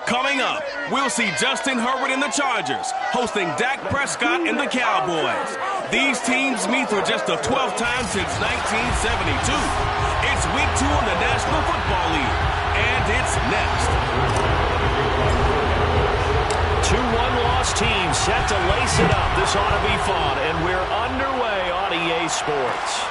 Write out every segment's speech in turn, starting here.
Coming up, we'll see Justin Herbert and the Chargers hosting Dak Prescott and the Cowboys. These teams meet for just the 12th time since 1972. It's week 2 of the National Football League, and it's next. 2 one-loss teams set to lace it up. This ought to be fun, and we're underway on EA Sports.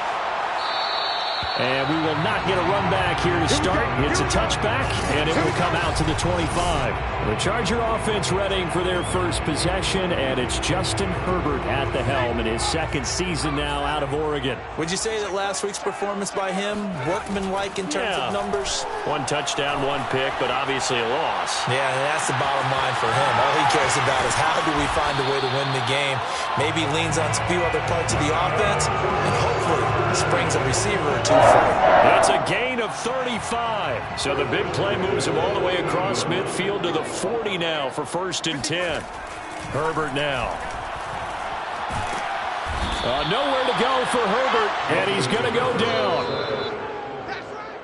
And we will not get a run back here to start. It's a touchback, and it will come out to the 25. The Charger offense readying for their first possession, and it's Justin Herbert at the helm in his second season now out of Oregon. Would you say that last week's performance by him, workmanlike in terms of numbers? 1 touchdown, 1 pick, but obviously a loss. Yeah, and that's the bottom line for him. All he cares about is how do we find a way to win the game. Maybe he leans on a few other parts of the offense, and hopefully springs a receiver or 2 for him. It's a gain of 35. So the big play moves him all the way across midfield to the 40 now for 1st and 10. Herbert now. Nowhere to go for Herbert, and he's going to go down.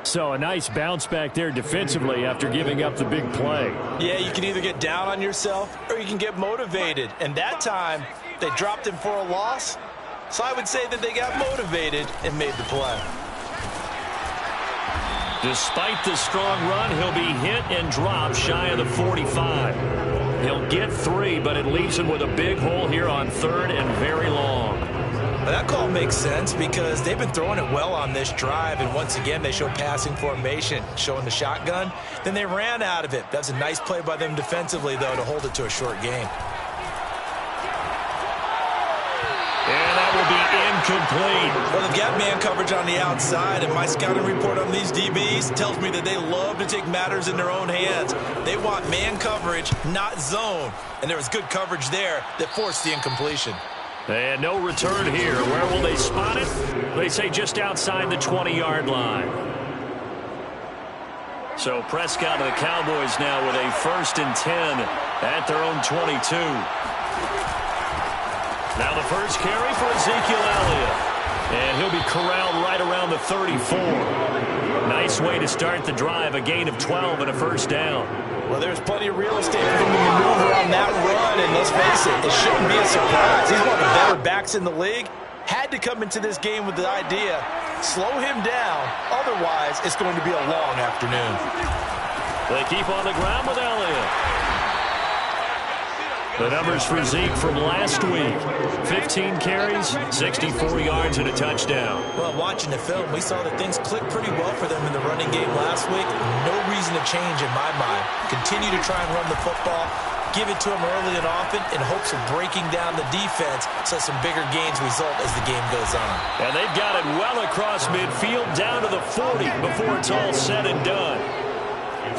So a nice bounce back there defensively after giving up the big play. Yeah, you can either get down on yourself or you can get motivated. And that time, they dropped him for a loss. So I would say that they got motivated and made the play. Despite the strong run, he'll be hit and dropped shy of the 45. He'll get 3, but it leaves him with a big hole here on 3rd and very long. Well, that call makes sense because they've been throwing it well on this drive, and once again they show passing formation, showing the shotgun. Then they ran out of it. That's a nice play by them defensively, though, to hold it to a short game. And that will be incomplete. Well, they've got man coverage on the outside, and my scouting report on these DBs tells me that they love to take matters in their own hands. They want man coverage, not zone. And there was good coverage there that forced the incompletion. And no return here. Where will they spot it? They say just outside the 20-yard line. So Prescott of the Cowboys now with a 1st and 10 at their own 22. Now the first carry for Ezekiel Elliott. And he'll be corralled right around the 34. Nice way to start the drive, a gain of 12 and a 1st down. Well, there's plenty of real estate for him to maneuver on that run, and let's face it, it shouldn't be a surprise. He's one of the better backs in the league. Had to come into this game with the idea, slow him down, otherwise it's going to be a long afternoon. They keep on the ground with Elliott. The numbers for Zeke from last week. 15 carries, 64 yards, and a touchdown. Well, watching the film, we saw that things clicked pretty well for them in the running game last week. No reason to change in my mind. Continue to try and run the football, give it to them early and often in hopes of breaking down the defense so some bigger gains result as the game goes on. And they've got it well across midfield down to the 40 before it's all said and done.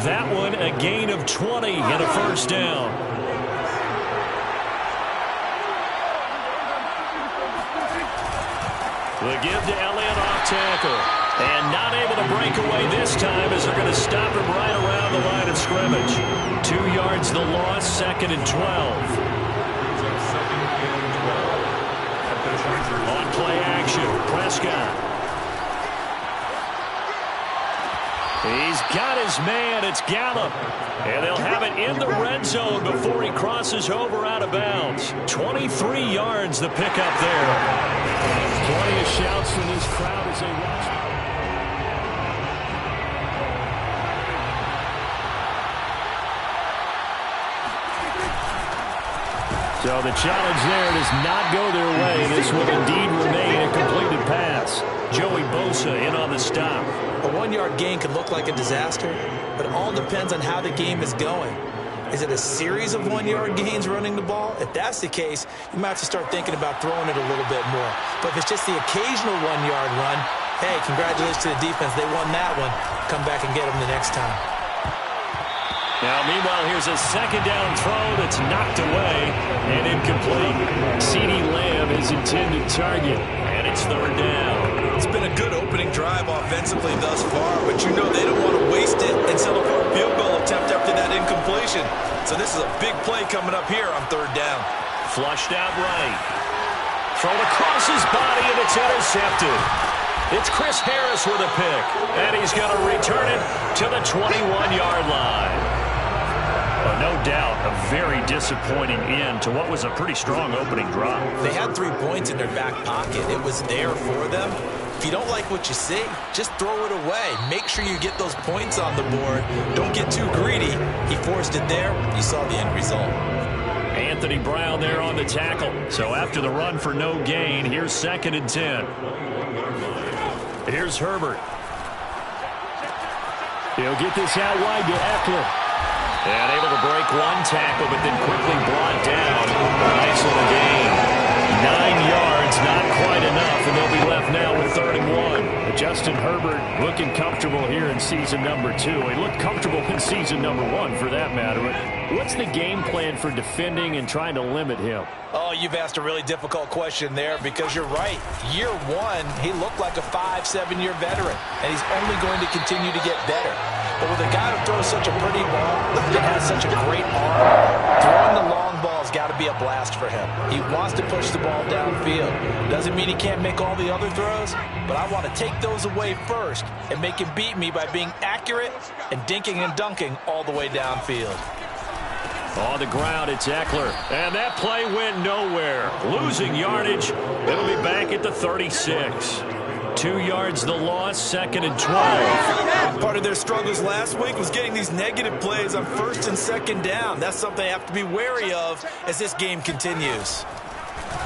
That one a gain of 20 and a 1st down. The give to Elliott off tackle. And not able to break away this time as they're going to stop him right around the line of scrimmage. 2 yards the loss, 2nd and 12. On play action, Prescott. He's got his man, it's Gallup. And they'll have it in the red zone before he crosses over out of bounds. 23 yards the pickup there. Plenty of shouts from this crowd as they watch. So the challenge there does not go their way. This will indeed remain a completed pass. Joey Bosa in on the stop. A 1-yard gain could look like a disaster, but it all depends on how the game is going. Is it a series of 1-yard gains running the ball? If that's the case, you might have to start thinking about throwing it a little bit more. But if it's just the occasional 1-yard run, hey, congratulations to the defense. They won that one. Come back and get them the next time. Now, meanwhile, here's a 2nd down throw that's knocked away and incomplete. CeeDee Lamb is intended target, and it's 3rd down. It's been a good opening drive offensively thus far, but you know they don't want to waste it and settle for a field goal attempt after that incompletion. So this is a big play coming up here on 3rd down. Flushed out right. Thrown across his body, and it's intercepted. It's Chris Harris with a pick, and he's going to return it to the 21-yard line. A doubt a very disappointing end to what was a pretty strong opening drive. They had 3 points in their back pocket. It was there for them. If you don't like what you see, just throw it away. Make sure you get those points on the board. Don't get too greedy. He forced it there. You saw the end result. Anthony Brown there on the tackle. So after the run for no gain, here's 2nd and 10. Here's Herbert. He'll get this out wide to Eckler. And able to break one tackle, but then quickly brought down. A nice little gain. 9 yards, not quite enough, and they'll be left now with 3rd and 1. Justin Herbert looking comfortable here in season number 2. He looked comfortable in season number 1, for that matter. What's the game plan for defending and trying to limit him? Oh, you've asked a really difficult question there because you're right. Year 1, he looked like a 5-7-year veteran, and he's only going to continue to get better. But with a guy who throws such a pretty ball, that has such a great arm, throwing the long ball's got to be a blast for him. He wants to push the ball downfield. Doesn't mean he can't make all the other throws, but I want to take those away first and make him beat me by being accurate and dinking and dunking all the way downfield. On the ground, it's Eckler. And that play went nowhere. Losing yardage. It'll be back at the 36. 2 yards the loss, 2nd and 12. Part of their struggles last week was getting these negative plays on 1st and 2nd down. That's something they have to be wary of as this game continues.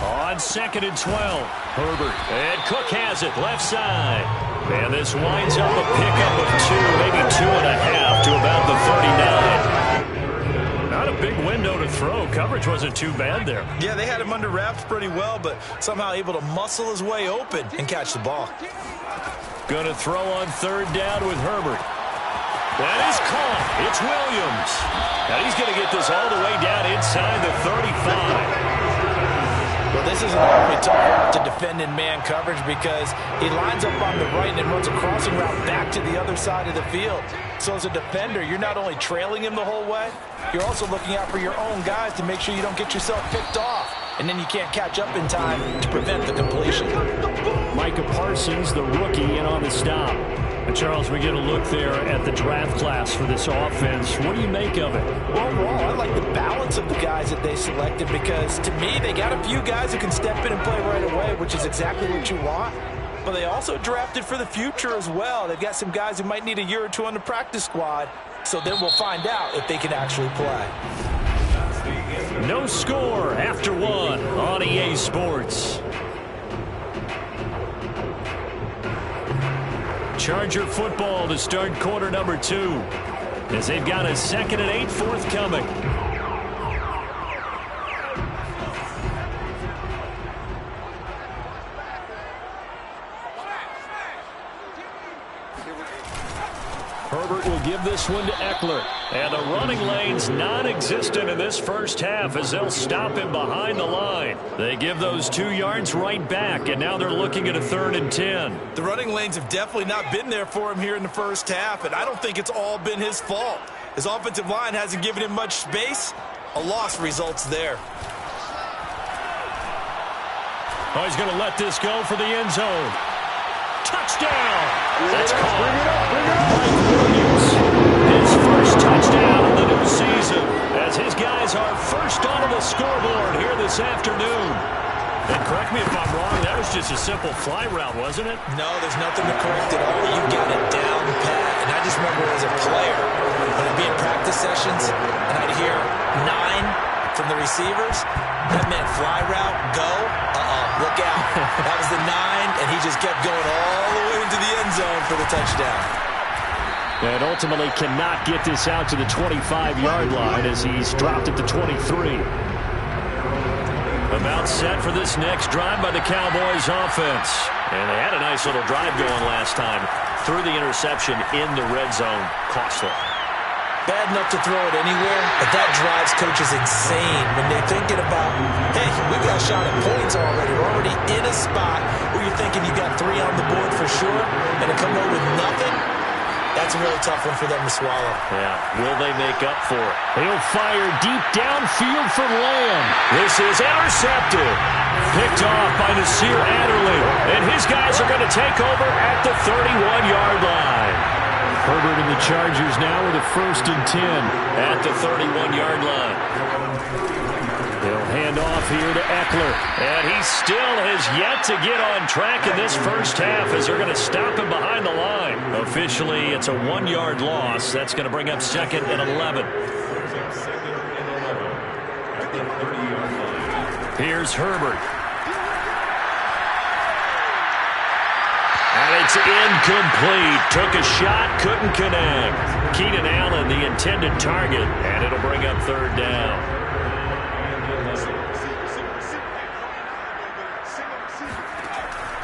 On 2nd and 12, Herbert. And Cook has it, left side. And this winds up a pickup of 2, maybe 2.5 to about the 39. Not a big window to throw. Coverage wasn't too bad there. Yeah, they had him under wraps pretty well, but somehow able to muscle his way open and catch the ball. Going to throw on 3rd down with Herbert. That is caught. It's Williams. Now he's going to get this all the way down inside the 35. Well, this is an awfully tough route to defend in man coverage because he lines up on the right and runs a crossing route back to the other side of the field. So as a defender, you're not only trailing him the whole way, you're also looking out for your own guys to make sure you don't get yourself picked off. And then you can't catch up in time to prevent the completion. Micah Parsons, the rookie, in on the stop. And Charles, we get a look there at the draft class for this offense. What do you make of it? Well, overall, I like the balance of the guys that they selected because, to me, they got a few guys who can step in and play right away, which is exactly what you want. But they also drafted for the future as well. They've got some guys who might need a year or 2 on the practice squad, so then we'll find out if they can actually play. No score after 1 on EA Sports. Charger football to start quarter number 2 as they've got a 2nd and 8 forthcoming. Herbert will give this one to Eckler. And the running lane's non-existent in this first half as they'll stop him behind the line. They give those 2 yards right back, and now they're looking at a 3rd and 10. The running lanes have definitely not been there for him here in the first half, and I don't think it's all been his fault. His offensive line hasn't given him much space. A loss results there. Oh, he's going to let this go for the end zone. Touchdown! That's caught. Mike Williams, his first touchdown of the new season, as his guys are first onto the scoreboard here this afternoon. And correct me if I'm wrong, that was just a simple fly route, wasn't it? No, there's nothing to correct at all. You got it down pat. And I just remember as a player, when I'd be in practice sessions, and I'd hear 9 from the receivers, that meant fly route, go, look out. That was the 9, and he just kept going all the way into the end zone for the touchdown. And ultimately cannot get this out to the 25-yard line as he's dropped at the 23. About set for this next drive by the Cowboys offense. And they had a nice little drive going last time. Threw the interception in the red zone. Costly. Bad enough to throw it anywhere, but that drives coaches insane when they're thinking about, hey, we got a shot at points already. We're already in a spot where you're thinking you got 3 on the board for sure, and to come away with nothing, that's a really tough one for them to swallow. Yeah, will they make up for it? He'll fire deep downfield for Lamb. This is intercepted. Picked off by Nasir Adderley, and his guys are going to take over at the 31-yard line. Herbert and the Chargers now with a 1st and 10 at the 31-yard line. He'll hand off here to Eckler. And he still has yet to get on track in this first half as they're going to stop him behind the line. Officially, it's a 1-yard loss. That's going to bring up 2nd and 11. Here's Herbert. And it's incomplete. Took a shot, couldn't connect. Keenan Allen, the intended target, and it'll bring up 3rd down.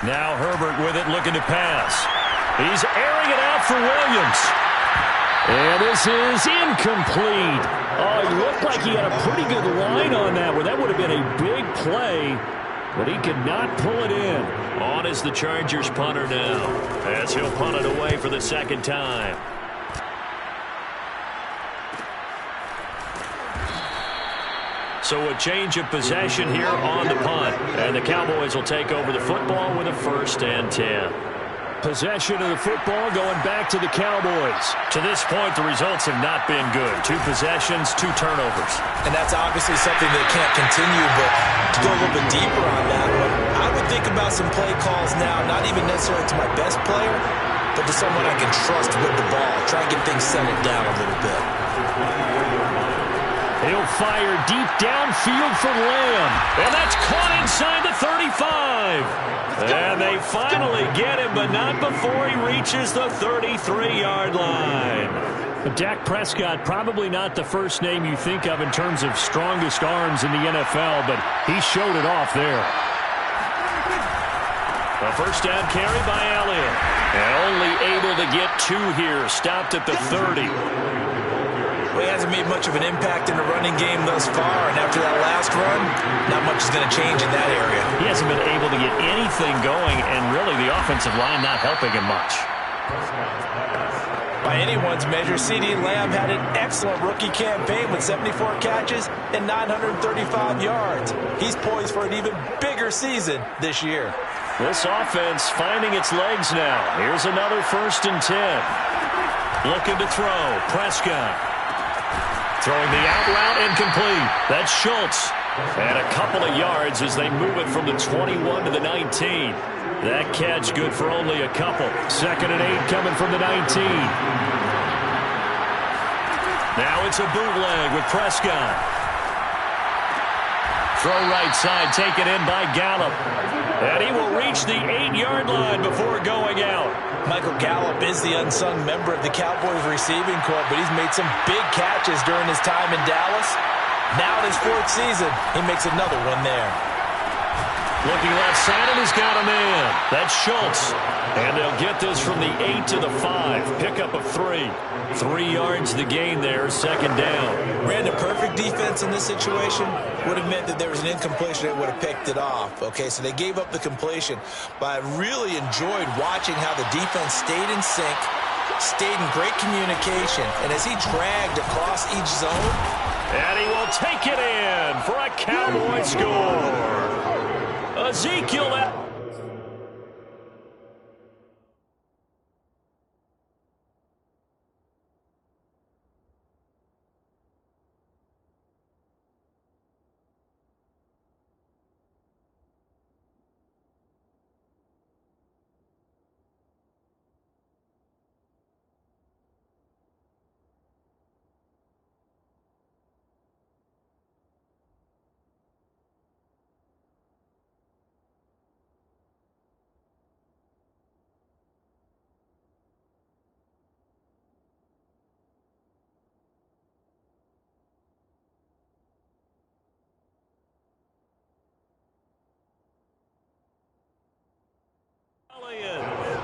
Now Herbert with it, looking to pass. He's airing it out for Williams. And this is incomplete. Oh, it looked like he had a pretty good line on that one. That would have been a big play, but he could not pull it in. On is the Chargers punter now, as he'll punt it away for the 2nd time. So a change of possession here on the punt. And the Cowboys will take over the football with a 1st and 10. Possession of the football going back to the Cowboys. To this point, the results have not been good. 2 possessions, 2 turnovers. And that's obviously something that can't continue, but to go a little bit deeper on that one, I would think about some play calls now, not even necessarily to my best player, but to someone I can trust with the ball. Try and get things settled down a little bit. He'll fire deep downfield for Lamb. And that's caught inside the 35. And they finally get him, but not before he reaches the 33-yard line. But Dak Prescott, probably not the first name you think of in terms of strongest arms in the NFL, but he showed it off there. A 1st down carry by Elliott. And only able to get 2 here. Stopped at the 30. Well, he hasn't made much of an impact in the running game thus far, and after that last run, not much is going to change in that area. He hasn't been able to get anything going, and really the offensive line not helping him much. By anyone's measure, CeeDee Lamb had an excellent rookie campaign with 74 catches and 935 yards. He's poised for an even bigger season this year. This offense finding its legs now. Here's another 1st and 10. Looking to throw. Prescott. Throwing the out route incomplete. That's Schultz. And a couple of yards as they move it from the 21 to the 19. That catch good for only a couple. 2nd and 8 coming from the 19. Now it's a bootleg with Prescott. Throw right side taken in by Gallup. And he will reach the 8-yard line before going out. Michael Gallup is the unsung member of the Cowboys receiving corps, but he's made some big catches during his time in Dallas. Now in his 4th season, he makes another one there. Looking left side, and he's got a man. That's Schultz. And they'll get this from the 8 to the 5. Pickup of 3. 3 yards the gain there, 2nd down. Ran a perfect defense in this situation. Would have meant that there was an incompletion that would have picked it off. Okay, so they gave up the completion. But I really enjoyed watching how the defense stayed in sync, stayed in great communication, and as he dragged across each zone. And he will take it in for a Cowboy score. Ezekiel.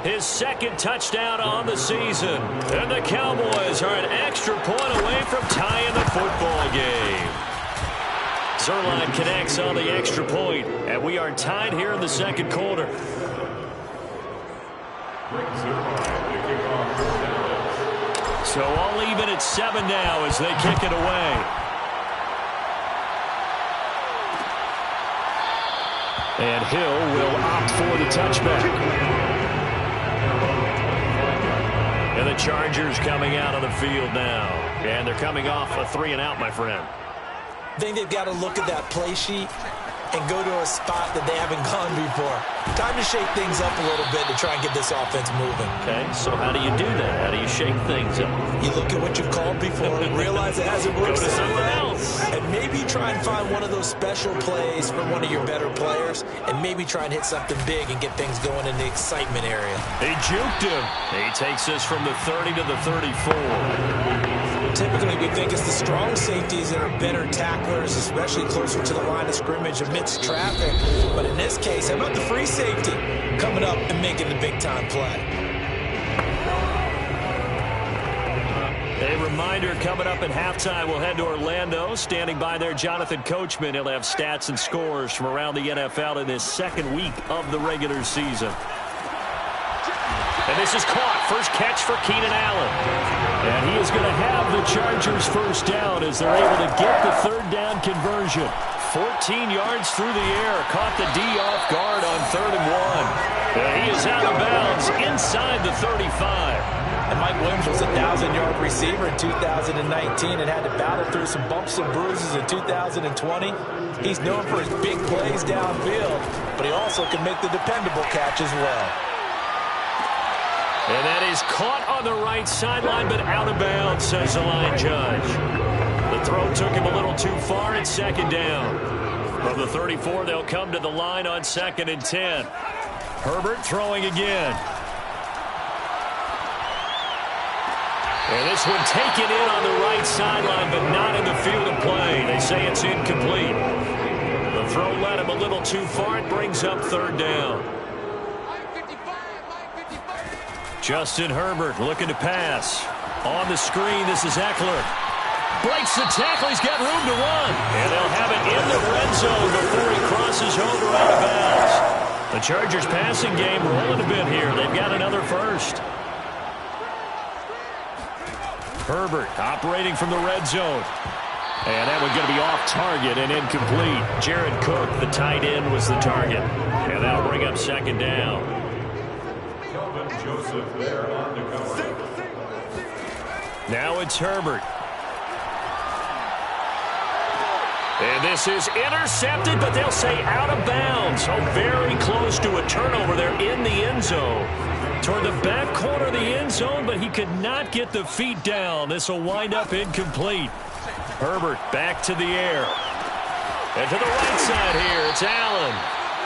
His 2nd touchdown on the season. And the Cowboys are an extra point away from tying the football game. Zerline connects on the extra point, and we are tied here in the 2nd quarter. So all even at 7 now as they kick it away. And Hill will opt for the touchback. And the Chargers coming out on the field now. And they're coming off a 3-and-out, my friend. I think they've got to look at that play sheet and go to a spot that they haven't gone before. Time to shake things up a little bit to try and get this offense moving. Okay, so how do you do that? How do you shake things up? You look at what you've called before, realize it hasn't worked. Go to something else. And maybe try and find one of those special plays for one of your better players, and maybe try and hit something big and get things going in the excitement area. They juked him. He takes us from the 30 to the 34. Typically, we think it's the strong safeties that are better tacklers, especially closer to the line of scrimmage amidst traffic. But in this case, how about the free safety coming up and making the big-time play? A reminder, coming up at halftime, we'll head to Orlando. Standing by there, Jonathan Coachman. He'll have stats and scores from around the NFL in this second week of the regular season. And this is caught. First catch for Keenan Allen. And he is going to have the Chargers first down as they're able to get the third down conversion. 14 yards through the air. Caught the D off guard on 3rd and 1. And he is out of bounds inside the 35. And Mike Williams was a 1,000-yard receiver in 2019 and had to battle through some bumps and bruises in 2020. He's known for his big plays downfield, but he also can make the dependable catch as well. And that is caught on the right sideline, but out of bounds, says the line judge. The throw took him a little too far at 2nd down. From the 34, they'll come to the line on 2nd and 10. Herbert throwing again. And this one taken in on the right sideline, but not in the field of play. They say it's incomplete. The throw led him a little too far. It brings up 3rd down. Justin Herbert looking to pass. On the screen, this is Eckler. Breaks the tackle. He's got room to run. And they'll have it in the red zone before he crosses over out of bounds. The Chargers passing game rolling a bit here. They've got another first. Herbert operating from the red zone. And that one's going to be off target and incomplete. Jared Cook, the tight end, was the target. And that'll bring up 2nd down. Now it's Herbert. And this is intercepted, but they'll say out of bounds. So very close to a turnover there in the end zone. Toward the back corner of the end zone, but he could not get the feet down. This will wind up incomplete. Herbert back to the air. And to the right side here, it's Allen.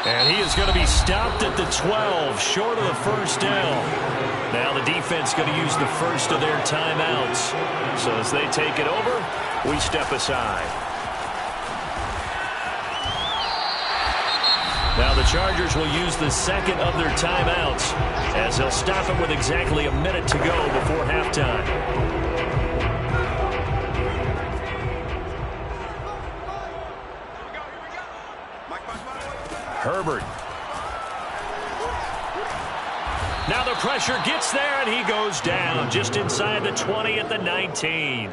And he is going to be stopped at the 12, short of the first down. Now the defense going to use the first of their timeouts. So as they take it over, we step aside. Now the Chargers will use the second of their timeouts as they'll stop it with exactly a minute to go before halftime. Herbert. Now the pressure gets there, and he goes down just inside the 20 at the 19.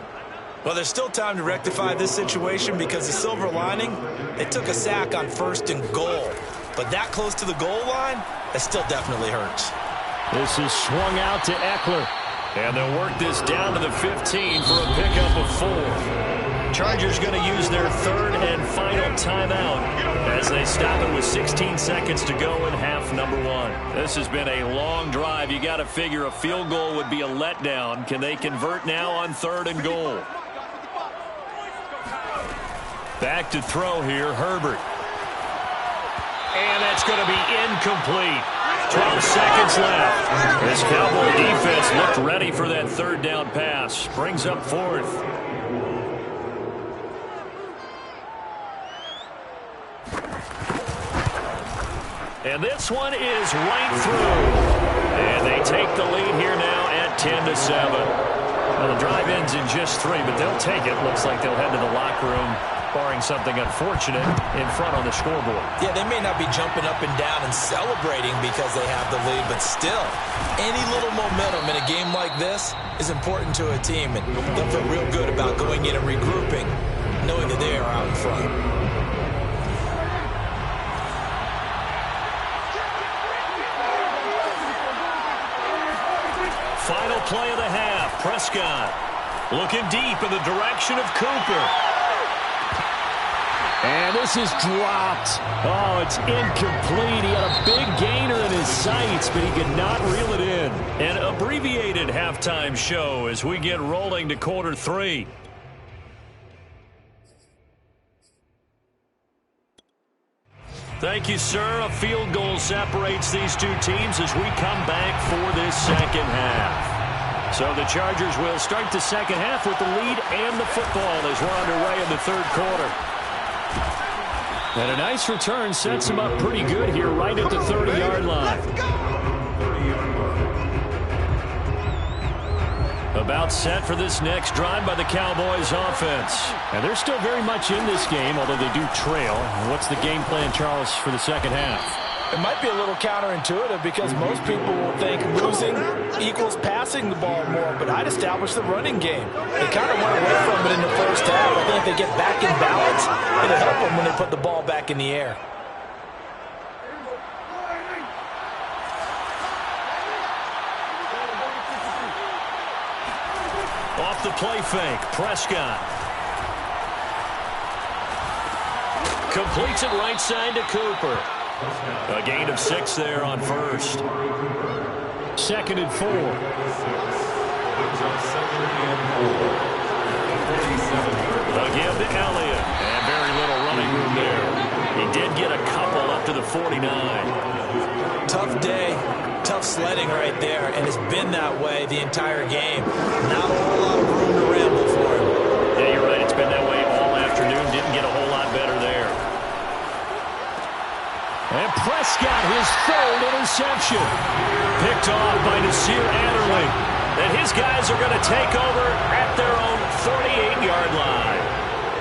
Well, there's still time to rectify this situation because the silver lining, they took a sack on 1st and goal. But that close to the goal line, that still definitely hurts. This is swung out to Eckler. And they'll work this down to the 15 for a pickup of 4. Chargers going to use their 3rd and final timeout as they stop it with 16 seconds to go in half number 1. This has been a long drive. You got to figure a field goal would be a letdown. Can they convert now on 3rd and goal? Back to throw here, Herbert. And that's going to be incomplete. 12 seconds left. This Cowboy defense looked ready for that 3rd down pass. Brings up 4th. And this one is right through. And they take the lead here now at 10-7. Well, the drive ends in just 3, but they'll take it. Looks like they'll head to the locker room, barring something unfortunate, in front on the scoreboard. Yeah, they may not be jumping up and down and celebrating because they have the lead, but still, any little momentum in a game like this is important to a team, and they'll feel real good about going in and regrouping, knowing that they are out in front. Final play of the Prescott. Looking deep in the direction of Cooper. And this is dropped. Oh, it's incomplete. He had a big gainer in his sights, but he could not reel it in. An abbreviated halftime show as we get rolling to quarter 3. Thank you, sir. A field goal separates these two teams as we come back for this second half. So the Chargers will start the second half with the lead and the football as we're underway in the third quarter. And a nice return sets him up pretty good here right at the 30-yard line. About set for this next drive by the Cowboys offense. And they're still very much in this game, although they do trail. What's the game plan, Charles, for the second half? It might be a little counterintuitive because most people will think losing equals passing the ball more, but I'd establish the running game. They kind of went away from it in the first half. I think if they get back in balance, it'll help them when they put the ball back in the air. Off the play fake, Prescott. Completes it right side to Cooper. A gain of 6 there on first. 2nd and 4. Again to Elliott. And very little running room there. He did get a couple up to the 49. Tough day. Tough sledding right there, and it's been that way the entire game. Not a whole lot of room to ramble for him. Yeah, you're right. It's been that way all afternoon. Didn't get a whole lot better there. And Prescott, his third interception. Picked off by Nasir Adderley. And his guys are going to take over at their own 48-yard line.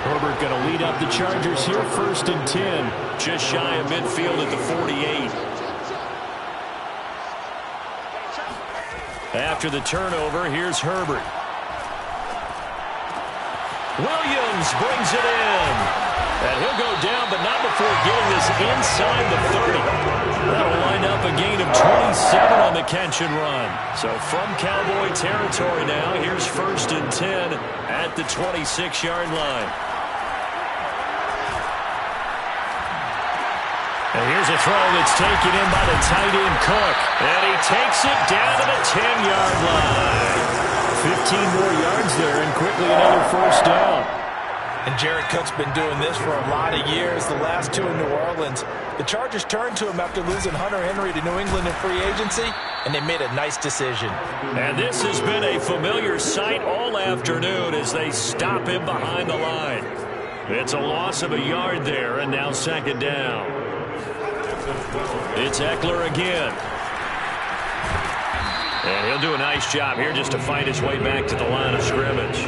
Herbert going to lead up the Chargers here, 1st and 10. Just shy of midfield at the 48. After the turnover, here's Herbert. Williams brings it in. And he'll go down, but not before getting this inside the 30. That'll line up a gain of 27 on the catch and run. So from Cowboy territory now, here's 1st and 10 at the 26-yard line. And here's a throw that's taken in by the tight end Cook. And he takes it down to the 10-yard line. 15 more yards there and quickly another 1st down. And Jared Cook's been doing this for a lot of years, the last 2 in New Orleans. The Chargers turned to him after losing Hunter Henry to New England in free agency, and they made a nice decision. And this has been a familiar sight all afternoon as they stop him behind the line. It's a loss of a yard there, and now 2nd down. It's Eckler again. And he'll do a nice job here just to fight his way back to the line of scrimmage.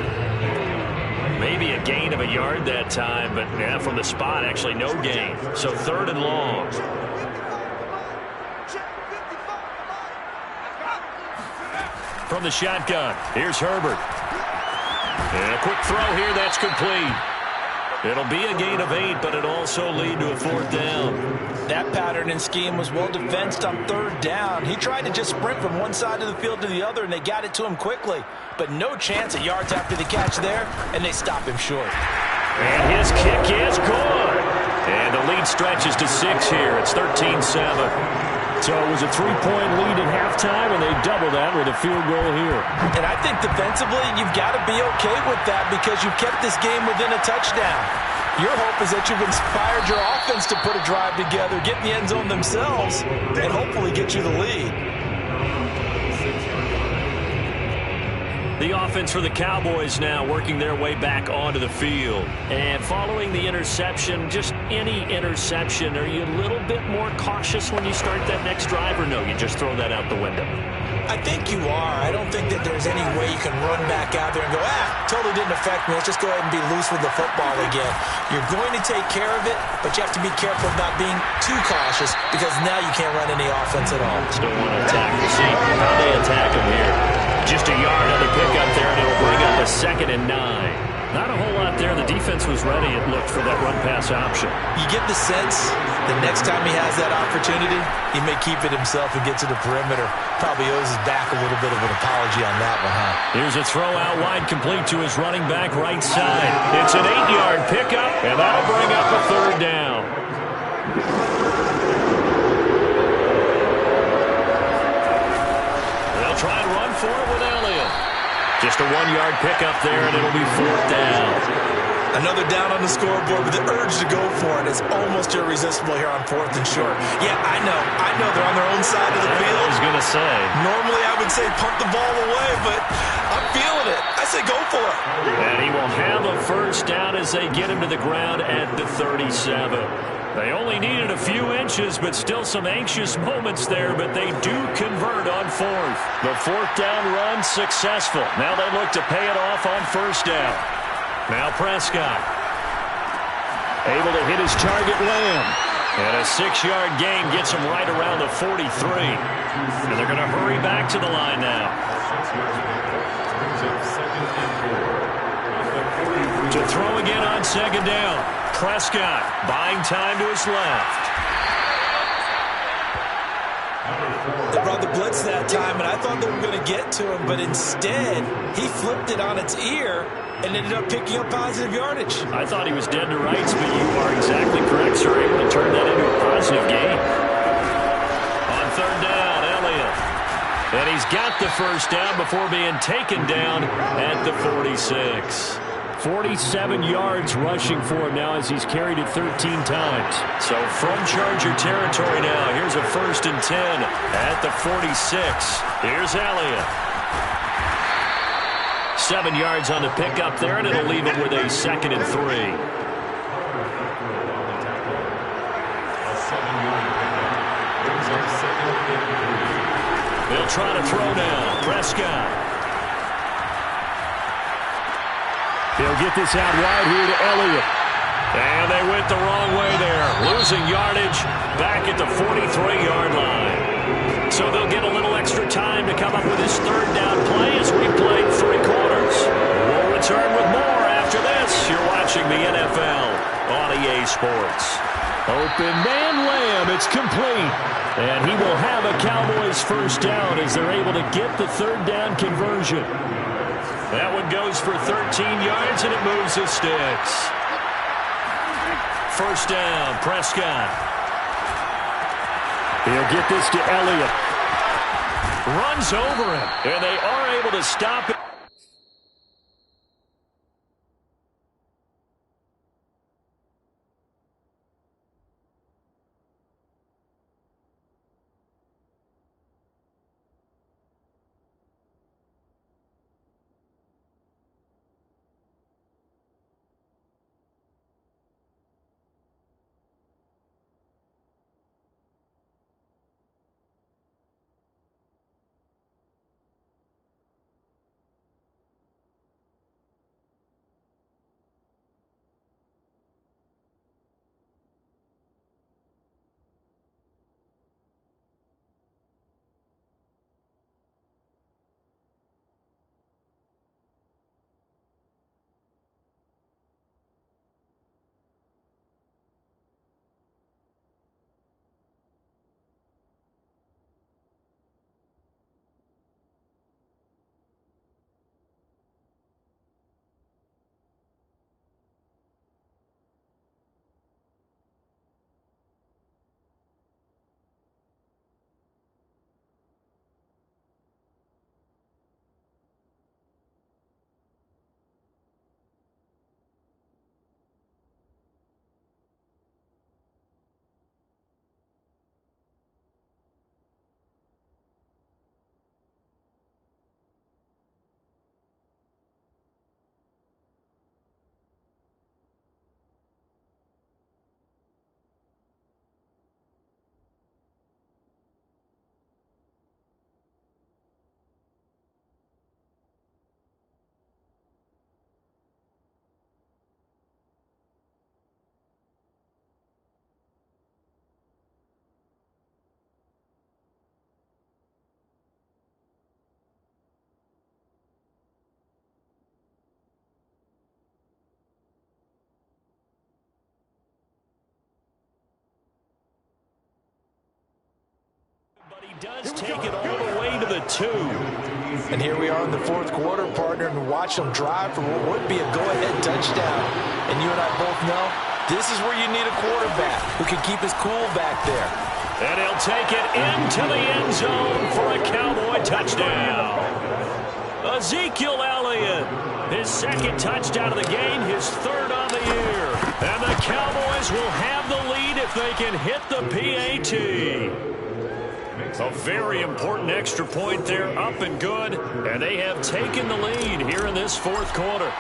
Maybe a gain of a yard that time, but yeah, from the spot, actually no gain. So 3rd and long. From the shotgun, here's Herbert. And a quick throw here, that's complete. It'll be a gain of 8, but it'll also lead to a 4th down. That pattern and scheme was well defensed on 3rd down. He tried to just sprint from one side of the field to the other, and they got it to him quickly. But no chance at yards after the catch there, and they stop him short. And his kick is good. And the lead stretches to 6 here. It's 13-7. So it was a 3-point lead at halftime, and they double that with a field goal here. And I think defensively, you've got to be okay with that because you've kept this game within a touchdown. Your hope is that you've inspired your offense to put a drive together, get in the end zone themselves, and hopefully get you the lead. The offense for the Cowboys now working their way back onto the field. And following the interception, just any interception, are you a little bit more cautious when you start that next drive, or no, you just throw that out the window? I think you are. I don't think that there's any way you can run back out there and go, totally didn't affect me. Let's just go ahead and be loose with the football again. You're going to take care of it, but you have to be careful about being too cautious because now you can't run any offense at all. Still want to attack. We'll see how they attack him here. Just a yard on the pickup there, and it'll bring up a 2nd and 9. Not a whole lot there. The defense was ready, it looked, for that run-pass option. You get the sense The next time he has that opportunity, he may keep it himself and get to the perimeter. Probably owes his back a little bit of an apology on that one, huh? Here's a throw out wide, complete to his running back right side. It's an 8-yard pickup, and that'll bring up a third down. They'll try and run for it with Elliott. Just a 1-yard pickup there, and it'll be fourth down. Another down on the scoreboard, but the urge to go for it is almost irresistible here on 4th and short. Yeah, I know they're on their own side of the field. I was going to say. Normally I would say punt the ball away, but I'm feeling it. I say go for it. And he will have a first down as they get him to the ground at the 37. They only needed a few inches, but still some anxious moments there, but they do convert on 4th. The 4th down run successful. Now they look to pay it off on first down. Now Prescott, able to hit his target, Lamb. And a 6-yard gain gets him right around the 43. And they're going to hurry back to the line now. To throw again on second down. Prescott buying time to his left. They brought the blitz that time, and I thought they were going to get to him, but instead he flipped it on its ear and ended up picking up positive yardage. I thought he was dead to rights, but you are exactly correct, sir. Able to turn that into a positive gain. On third down, Elliott. And he's got the first down before being taken down at the 46. 47 yards rushing for him now as he's carried it 13 times. So from Charger territory now, here's a 1st and 10 at the 46. Here's Elliott. 7 yards on the pickup there, and it'll leave him with a 2nd and 3. They'll try to throw now. Prescott. He'll get this out wide here to Elliott. And they went the wrong way there. Losing yardage back at the 43-yard line. So they'll get a little extra time to come up with his third down play as we played 3 quarters. We'll return with more after this. You're watching the NFL on EA Sports. Open man Lamb. It's complete. And he will have a Cowboys first down as they're able to get the third down conversion. That one goes for 13 yards, and it moves the sticks. First down, Prescott. He'll get this to Elliott. Runs over him, and they are able to stop it. does take it all the way to the 2. And here we are in the fourth quarter, partner, and watch them drive for what would be a go-ahead touchdown. And you and I both know this is where you need a quarterback who can keep his cool back there. And he'll take it into the end zone for a Cowboy touchdown. Ezekiel Elliott, his second touchdown of the game, his third on the year. And the Cowboys will have the lead if they can hit the PAT. A very important extra point there, up and good. And they have taken the lead here in this fourth quarter.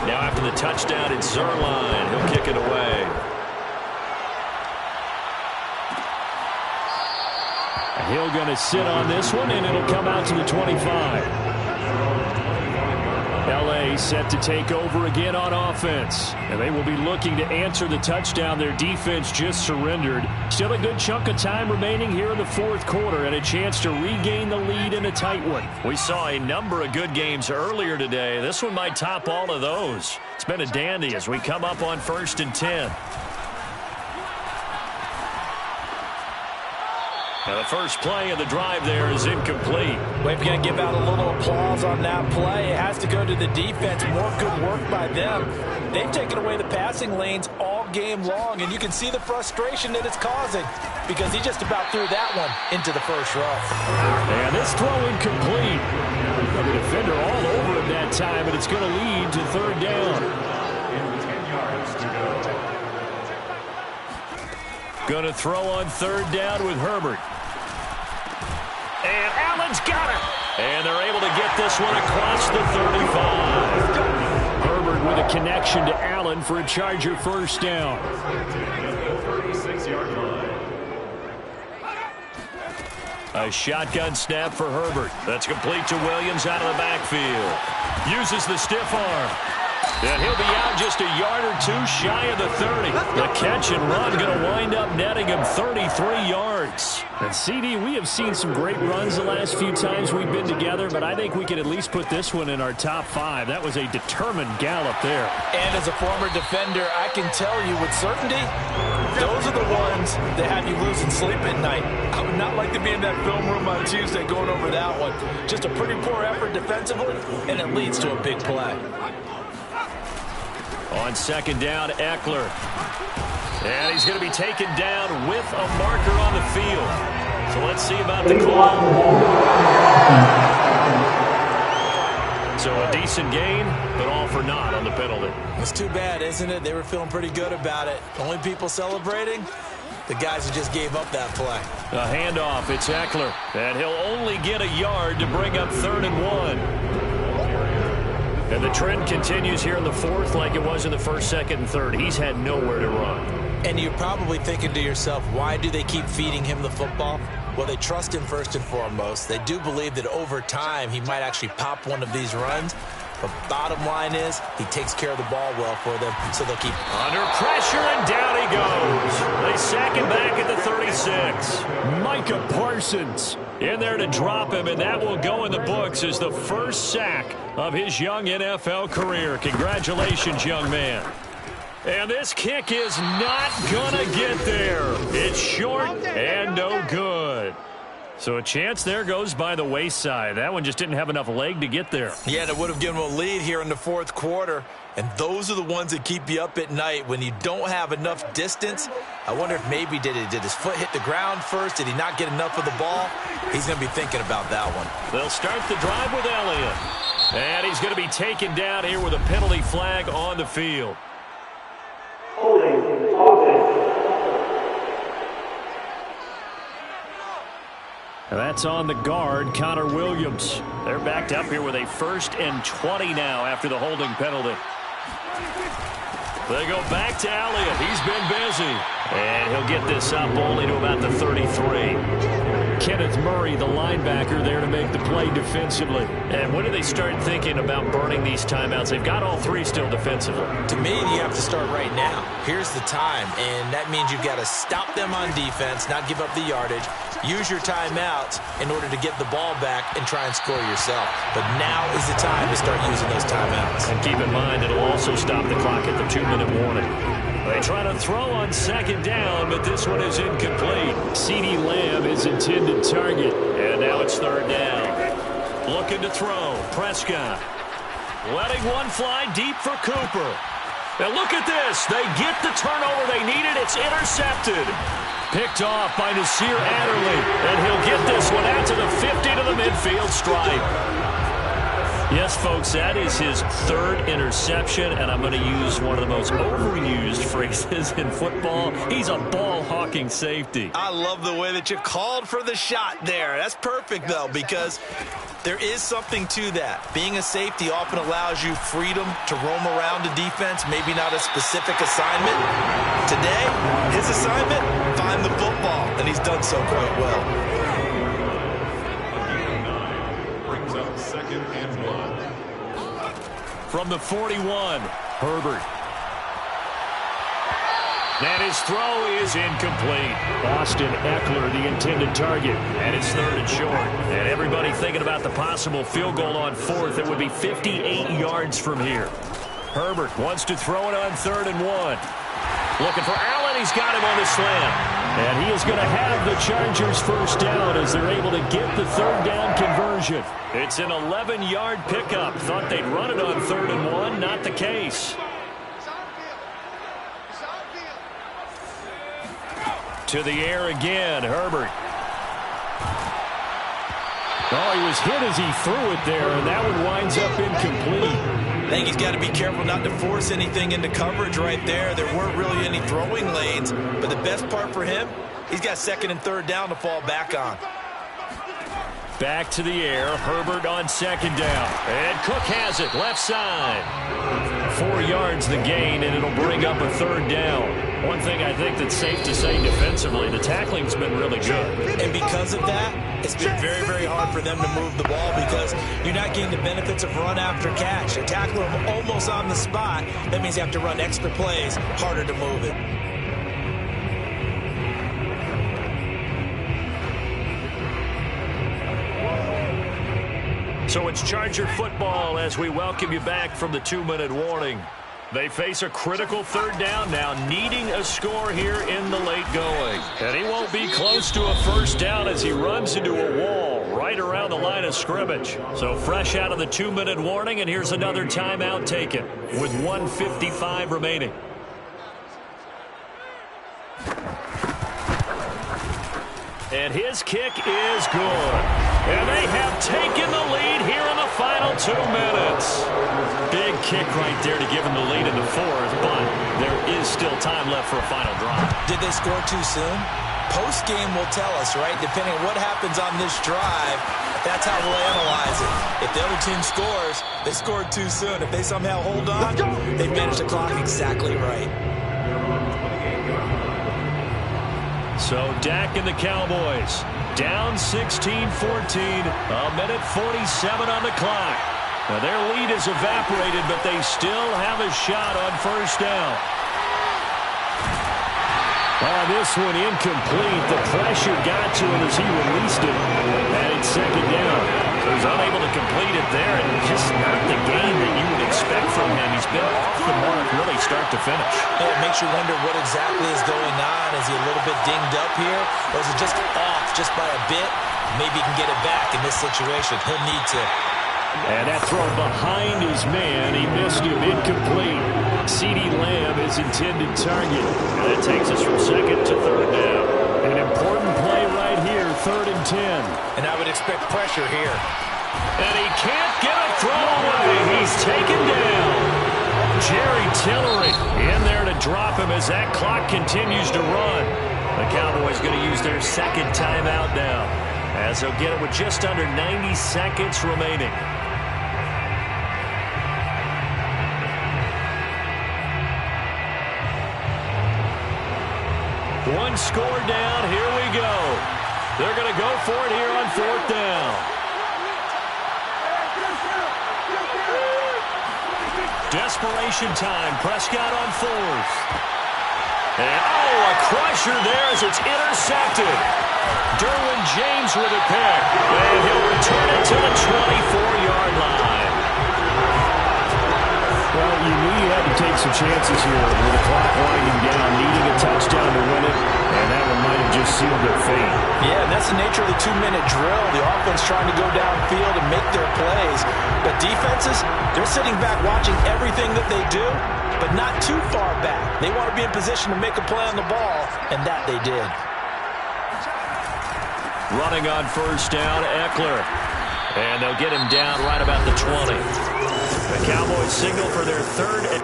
Now after the touchdown, it's Zerline. He'll kick it away. He'll going to sit on this one, and it'll come out to the 25. L.A. set to take over again on offense. And they will be looking to answer the touchdown their defense just surrendered. Still a good chunk of time remaining here in the fourth quarter and a chance to regain the lead in a tight one. We saw a number of good games earlier today. This one might top all of those. It's been a dandy as we come up on 1st and 10. Now the first play of the drive there is incomplete. We're going to give out a little applause on that play. It has to go to the defense. More good work by them. They've taken away the passing lanes all game long, and you can see the frustration that it's causing because he just about threw that one into the first row. And this throw incomplete. The defender all over him that time, and it's going to lead to third down. Going to throw on third down with Herbert. And Allen's got it. And they're able to get this one across the 35. Herbert with a connection to Allen for a Charger first down. A shotgun snap for Herbert. That's complete to Williams out of the backfield. Uses the stiff arm. And he'll be out just a yard or two shy of the 30. The catch and run going to wind up netting him 33 yards. And CD, we have seen some great runs the last few times we've been together, but I think we can at least put this one in our top 5. That was a determined gallop there. And as a former defender, I can tell you with certainty, those are the ones that have you losing sleep at night. I would not like to be in that film room on Tuesday going over that one. Just a pretty poor effort defensively, and it leads to a big play. On second down, Eckler. And he's going to be taken down with a marker on the field. So let's see about the call. So a decent gain, but all for naught on the penalty. It's too bad, isn't it? They were feeling pretty good about it. Only people celebrating, the guys who just gave up that play. A handoff, it's Eckler. And he'll only get a yard to bring up 3rd and 1. And the trend continues here in the fourth like it was in the first, second, and third. He's had nowhere to run. And you're probably thinking to yourself, why do they keep feeding him the football? Well, they trust him first and foremost. They do believe that over time he might actually pop one of these runs. But bottom line is he takes care of the ball well for them, so they'll keep under pressure, and down he goes. They sack him back at the 36. Micah Parsons in there to drop him, and that will go in the books as the first sack of his young NFL career. Congratulations, young man. And this kick is not gonna get there. It's short and no good. So a chance there goes by the wayside. That one just didn't have enough leg to get there. Yeah, that would have given him a lead here in the fourth quarter. And those are the ones that keep you up at night when you don't have enough distance. I wonder if maybe did his foot hit the ground first? Did he not get enough of the ball? He's going to be thinking about that one. They'll start the drive with Elliott. And he's going to be taken down here with a penalty flag on the field. Holding offense. And that's on the guard, Connor Williams. They're backed up here with a 1st and 20 now after the holding penalty. They go back to Elliott. He's been busy. And he'll get this up only to about the 33. Kenneth Murray, the linebacker, there to make the play defensively. And when do they start thinking about burning these timeouts? They've got all 3 still defensively. To me, you have to start right now. Here's the time, and that means you've got to stop them on defense, not give up the yardage, use your timeouts in order to get the ball back and try and score yourself. But now is the time to start using those timeouts. And keep in mind, it'll also stop the clock at the 2-minute warning. They try to throw on second down, but this one is incomplete. CeeDee Lamb is intended target. And now it's third down. Looking to throw. Prescott. Letting one fly deep for Cooper. Now look at this. They get the turnover they needed. It's intercepted. Picked off by Nasir Adderley. And he'll get this one out to the 50 to the midfield stripe. Yes, folks, that is his third interception, and I'm going to use one of the most overused phrases in football. He's a ball-hawking safety. I love the way that you called for the shot there. That's perfect, though, because there is something to that. Being a safety often allows you freedom to roam around the defense, maybe not a specific assignment. Today, his assignment, find the football, and he's done so quite well. Second and 1. From the 41, Herbert. And his throw is incomplete. Austin Eckler, the intended target. And it's third and short. And everybody thinking about the possible field goal on fourth. It would be 58 yards from here. Herbert wants to throw it on 3rd and 1. Looking for Allen. He's got him on the slam. And he is going to have the Chargers first down as they're able to get the third down conversion. It's an 11-yard pickup. Thought they'd run it on 3rd and 1. Not the case. To the air again, Herbert. Oh, he was hit as he threw it there, and that one winds up incomplete. I think he's got to be careful not to force anything into coverage right there. There weren't really any throwing lanes, but the best part for him, he's got 2nd and 3rd down to fall back on. Back to the air, Herbert on 2nd down. And Cook has it, left side. 4 yards the gain, and it'll bring up a 3rd down. One thing I think that's safe to say defensively, the tackling's been really good. And because of that, it's been very, very hard for them to move the ball because you're not getting the benefits of run after catch. You tackle them almost on the spot. That means you have to run extra plays, harder to move it. So it's Charger football as we welcome you back from the 2-minute warning. They face a critical 3rd down now, needing a score here in the late going. And he won't be close to a first down as he runs into a wall right around the line of scrimmage. So fresh out of the 2-minute warning, and here's another timeout taken with 1:55 remaining. And his kick is good. And they have taken the lead here in the final 2 minutes. Big kick right there to give them the lead in the 4th, but there is still time left for a final drive. Did they score too soon? Post-game will tell us, right? Depending on what happens on this drive, that's how we'll analyze it. If the other team scores, they scored too soon. If they somehow hold on, they managed the clock exactly right. So Dak and the Cowboys down 16-14, a minute 47 on the clock. Now their lead is evaporated, but they still have a shot on first down. This one incomplete. The pressure got to him as he released it. And it's 2nd down. So he's unable to complete it there, and just not the game that you would expect from him. He's been off the mark really start to finish. Yeah, it makes you wonder what exactly is going on. Is he a little bit dinged up here? Or is it just off just by a bit? Maybe he can get it back in this situation. He'll need to. And that throw behind his man. He missed him, incomplete. CeeDee Lamb is intended target. And that takes us from 2nd to 3rd down. An important play right here, 3rd and 10. And I would expect pressure here. And he can't get a throw away. He's taken down. Jerry Tillery in there to drop him as that clock continues to run. The Cowboys going to use their 2nd timeout now, as they'll get it with just under 90 seconds remaining. One score down. Here we go. They're going to go for it here on 4th down. Desperation time. Prescott on 4th. And, a crusher there as it's intercepted. Derwin James with a pick. And he'll return it to the 24-yard line. Well, you knew you had to take some chances here with the clock winding sealed their fate. Yeah, and that's the nature of the 2-minute drill. The offense trying to go downfield and make their plays. But defenses, they're sitting back watching everything that they do, but not too far back. They want to be in position to make a play on the ball, and that they did. Running on first down, Eckler. And they'll get him down right about the 20. The Cowboys signal for their third.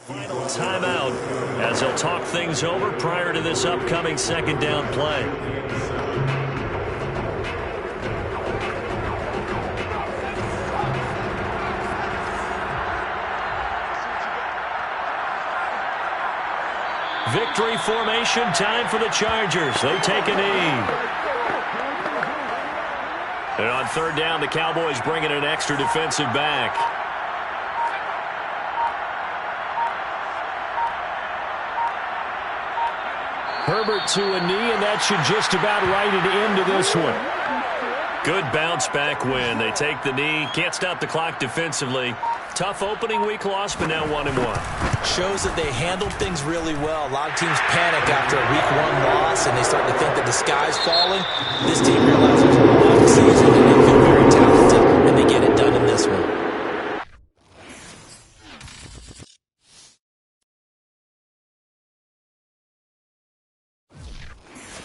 Final timeout as they'll talk things over prior to this upcoming second down play. Victory formation time for the Chargers. They take a knee. And on third down, the Cowboys bring in an extra defensive back. Herbert to a knee, and that should just about write it into this one. Good bounce back win. They take the knee. Can't stop the clock defensively. Tough opening week loss, but now 1-1. Shows that they handled things really well. A lot of teams panic after a week 1 loss, and they start to think that the sky's falling. This team realizes it's a long season, and they